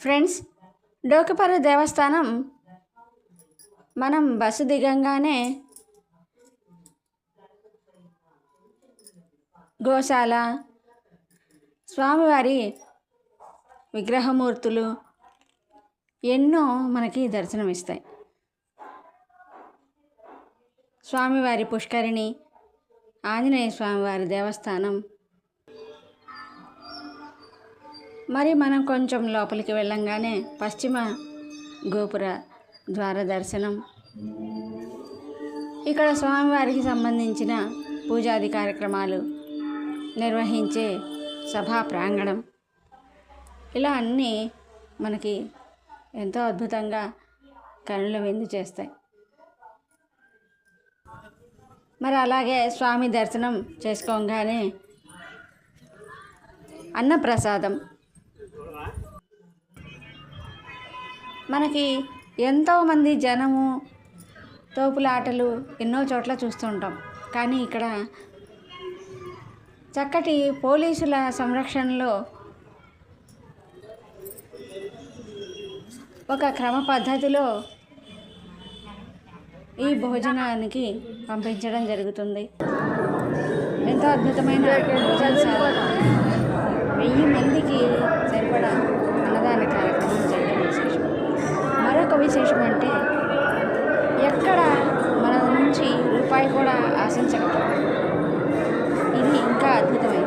Friends, డోకపర దేవస్థానం మనం bus దిగంగానే గోశాల, స్వామివారి విగ్రహమూర్తులు ఎన్నో మనకి దర్శనమిస్తాయి. స్వామివారి పుష్కరిణి, ఆంజనేయ స్వామివారి దేవస్థానం. మరి మనం కొంచెం లోపలికి వెళ్ళంగానే పశ్చిమ గోపుర ద్వార దర్శనం. ఇక్కడ స్వామివారికి సంబంధించిన పూజాది కార్యక్రమాలు నిర్వహించే సభా ప్రాంగణం. ఇలా అన్నీ మనకి ఎంతో అద్భుతంగా కనుల విందు చేస్తాయి. మరి అలాగే స్వామి దర్శనం చేసుకోగానే అన్నప్రసాదం. మనకి ఎంతోమంది జనము, తోపులాటలు ఎన్నో చోట్ల చూస్తుంటాం. కానీ ఇక్కడ చక్కటి పోలీసుల సంరక్షణలో ఒక క్రమ పద్ధతిలో ఈ భోజనానికి పంపించడం జరుగుతుంది. ఎంతో అద్భుతమైన భోజనశాల, 1000 మందికి సరిపడా అన్నదాన కార్యక్రమం చేయడం విశేషం. మరొక విశేషం అంటే ఎక్కడ మన నుంచి రూపాయి కూడా ఆశించకపోవడం. ఇది ఇంకా అద్భుతమైనది.